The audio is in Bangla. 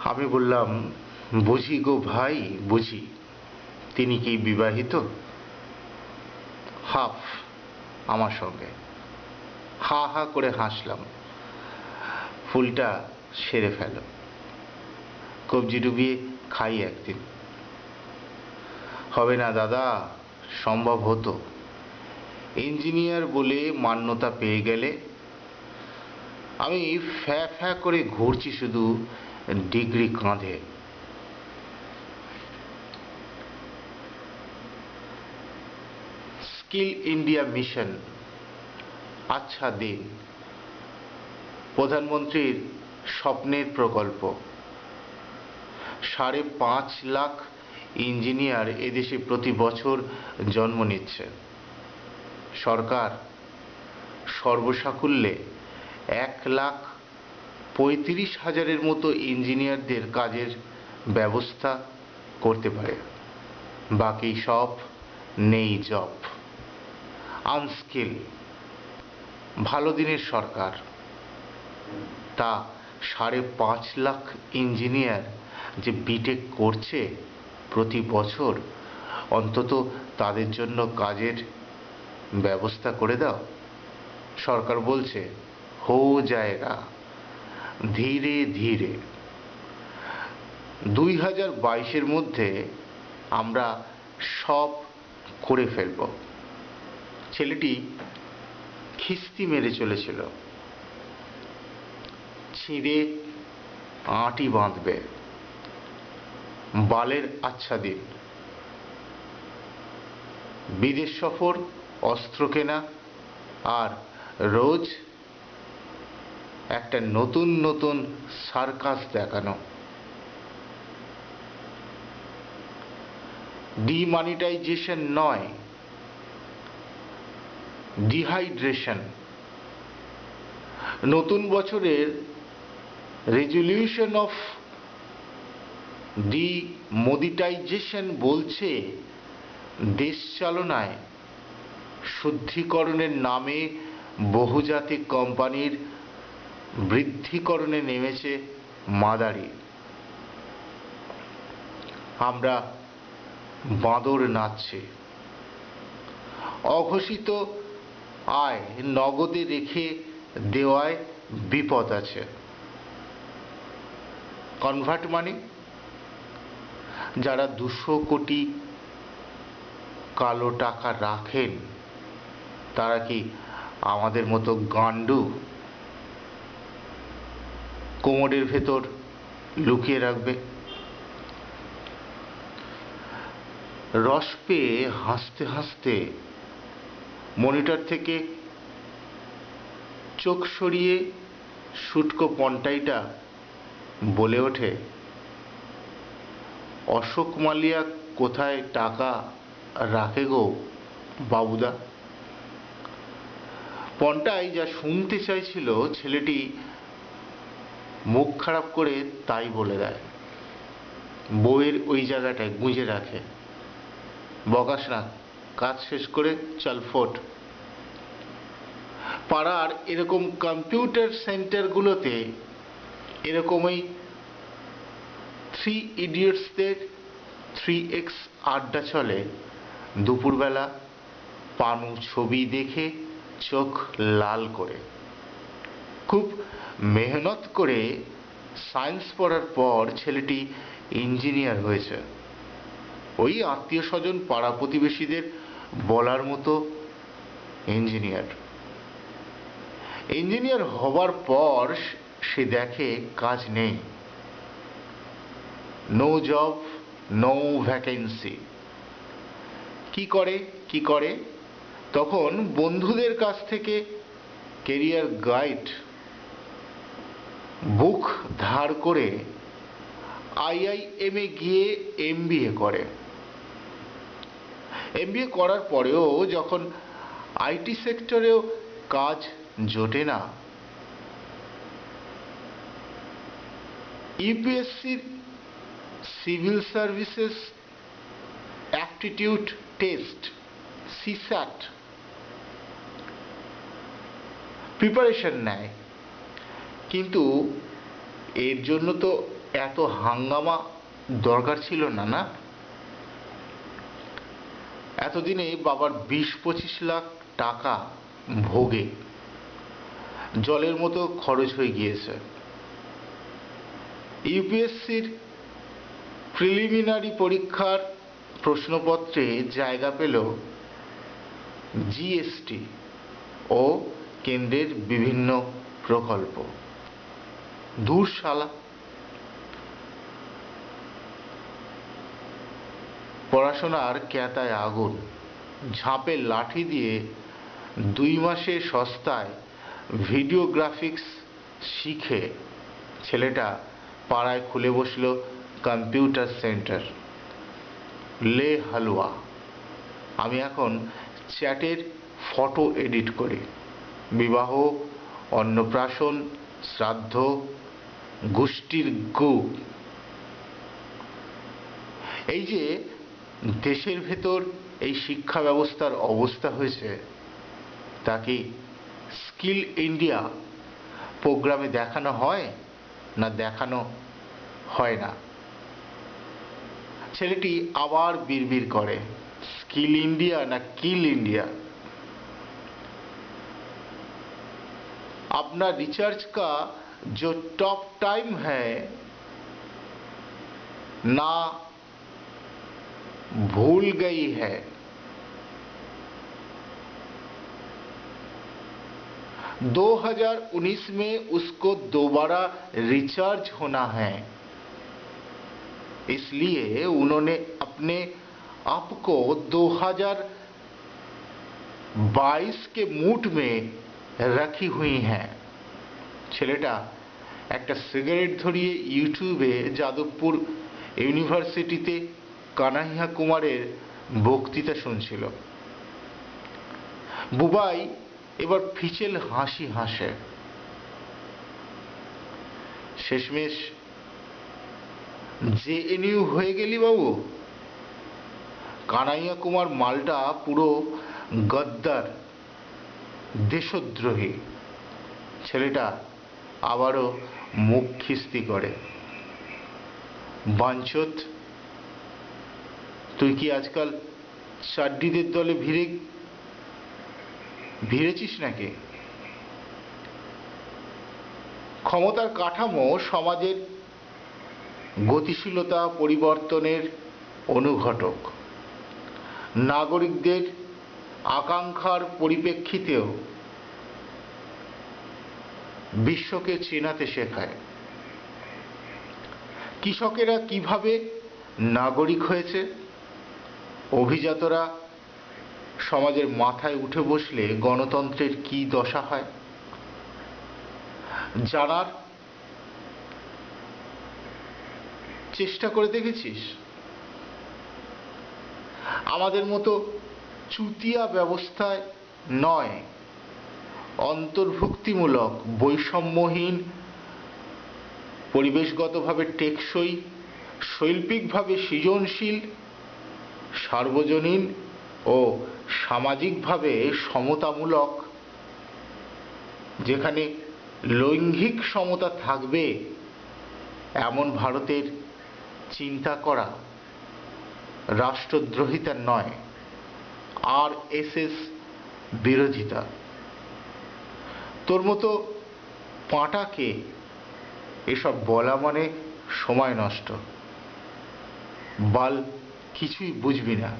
আমি বললাম, বুঝি গো ভাই, বুঝি। তিনি কি বিবাহিত? হাফ আমার সঙ্গে। হা হা করে হাসলাম। ফুলটা সেরে ফেলো, কবজি ডুবিয়ে খাই একদিন। হবে না দাদা, সম্ভব হতো। ইঞ্জিনিয়ার বলে মান্যতা পেয়ে গেলে। আমি ফ্যা ফ্যা করে ঘুরছি শুধু ডিগ্রি কাঁধে। স্কিল ইন্ডিয়া মিশন, আচ্ছা দিন। প্রধানমন্ত্রীর স্বপ্নের প্রকল্প। 5.5 লাখ ইঞ্জিনিয়ার এদেশে প্রতি বছর জন্ম নিচ্ছে। সরকার সর্বসাকুল্যে 1,35,000-এর মতো ইঞ্জিনিয়ারদের কাজের ব্যবস্থা করতে পারে। বাকি সব নেই জব, আনস্কিল। ভালো দিনের সরকার। তা 5.5 লাখ ইঞ্জিনিয়ার যে বিটেক করছে প্রতি বছর, অন্তত তাদের জন্য কাজের ব্যবস্থা করে দাও। সরকার বলছে হো জায়গা, ধীরে ধীরে। 2022-এর মধ্যে আমরা সব করে ফেলব। ছেলেটি খিস্তি মেরে চলেছিল। ছিঁড়ে আঁটি বাঁধবে। বালের আচ্ছা দিন। বিদেশ সফর, অস্ত্র কেনা, আর রোজ একটা নতুন নতুন সার্কাস দেখানো। ডিমনিটাইজেশন নয়, ডিহাইড্রেশন। নতুন বছরের রেজলিউশন অফ ডিমোডিটাইজেশন বলছে, দেশ চালনায় শুদ্ধিকরণের নামে বহুজাতিক কোম্পানির বৃদ্ধিকরণে নেমেছে মাদারি। আমরা বাঁদর নাচছি। অঘোষিত আয় নগদে রেখে দেওয়ায় বিপদ আছে। কনভার্ট মানে, যারা 200 কোটি কালো টাকা রাখেন তারা কি আমাদের মতো গান্ডু? কোমরের ভেতর লুকিয়ে রাখবে। রস পেয়ে হাসতে হাসতে মনিটর থেকে চোখ সরিয়ে শুটকো পন্টাইটা বলে ওঠে, অশোক মালিয়া কোথায় টাকা রাখে গো বাবুদা? পন্টাই যা শুনতে চাইছিল ছেলেটি মুখ খারাপ করে তাই বলে দেয়। বইয়ের ওই জায়গাটায় গুঁজে রাখে। বকাস না, কাজ শেষ করে চল ফোট। পাড়ার এরকম কম্পিউটার সেন্টারগুলোতে এরকমই 3 ইডিয়টসদের 3x আড্ডা চলে। দুপুরবেলা পানু ছবি দেখে চোখ লাল করে। খুব মেহনত করে সায়েন্স পড়ার পর ছেলেটি ইঞ্জিনিয়ার হয়েছে। ওই আত্মীয় স্বজন পাড়া প্রতিবেশীদের বলার মতো ইঞ্জিনিয়ার। ইঞ্জিনিয়ার হবার পর সে দেখে কাজ নেই। No job, no vacancy. কি করে তখন বন্ধুদের কাছ থেকে কেরিয়ার গাইড বুক ধার করে IIM-এ গিয়ে MBA করে। MBA করার পরেও যখন IT সেক্টরেও কাজ জোটে না, UPSCর civil services aptitude test CSAT preparation নেয়। কিন্তু এর জন্য তো এত হাঙ্গামা দরকার ছিল না, না? এতদিনে বাবার 20-25 লাখ টাকা ভোগে জলের মতো খরচ হয়ে গিয়েছে। ইউপিএসসির প্রিলিমিনারি পরীক্ষার প্রশ্নপত্রে জায়গা পেল জিএসটি ও কেন্দ্রের বিভিন্ন প্রকল্প। দূর শালা, পড়াশোনার ক্যাতায় আগুন, ঝাঁপে লাঠি দিয়ে 2 মাসে সস্তায় ভিডিও গ্রাফিক্স শিখে ছেলেটা পাড়ায় খুলে বসল কম্পিউটার সেন্টার। লে হালুয়া, আমি এখন চ্যাটের ফটো এডিট করি, বিবাহ, অন্নপ্রাশন, শ্রাদ্ধ, গোষ্ঠীর গু। এই যে দেশের ভেতর এই শিক্ষা ব্যবস্থার অবস্থা হয়েছে, তা কি স্কিল ইন্ডিয়া প্রোগ্রামে দেখানো হয় না দেখানো হয় না? ছেলেটি আবার বিড়বিড় করে, स्किल इंडिया ना किल इंडिया। अपना रिसर्च का जो टॉप टाइम है ना भूल गई है। दो 2019 में उसको दोबारा रिचार्ज होना है, इसलिए उन्होंने अपने आप को 2022 के मूड में रखी हुई हैं। ছেলেটা একটা সিগারেট ধরিয়ে ইউটিউবে যাদবপুর ইউনিভার্সিটিতে কানাইয়া কুমারের বক্তৃতা শুনছিল। বুবাই এবার ফিচেল হাসি হাসে। শেষমেশ জেএনইউ হয়ে গেলি বাবু। কানাইয়া কুমার মালটা পুরো গদ্দার, দেশদ্রোহী। ছেলেটা আবারও মুখ খিস্তি করে। বাঞ্চোত, তুই কি আজকাল চাড্ডিদের দলে ভিড়েছিস নাকি? ক্ষমতার কাঠামো সমাজের গতিশীলতা পরিবর্তনের অনুঘটক। নাগরিকদের আকাঙ্ক্ষার পরিপ্রেক্ষিতেও বিশ্বকে চেনাতে শেখায়। কৃষকেরা কিভাবে নাগরিক হয়েছে, অভিজাতরা সমাজের মাথায় উঠে বসলে গণতন্ত্রের কি দশা হয় জানার চেষ্টা করে দেখেছিস? আমাদের মতো চুতিয়া ব্যবস্থায় নয়, অন্তর্ভুক্তিমূলক, বৈষম্যহীন, পরিবেশগতভাবে টেকসই, শৈল্পিকভাবে সৃজনশীল, সার্বজনীন ও সামাজিকভাবে সমতামূলক, যেখানে লৈঙ্গিক সমতা থাকবে এমন ভারতের চিন্তা করা রাষ্ট্রদ্রোহিতা নয়, আরএসএস বিরোধিতা। তোর মতো পাঁটাকে এসব বলা মানে সময় নষ্ট। বাল, কিছুই বুঝবি না।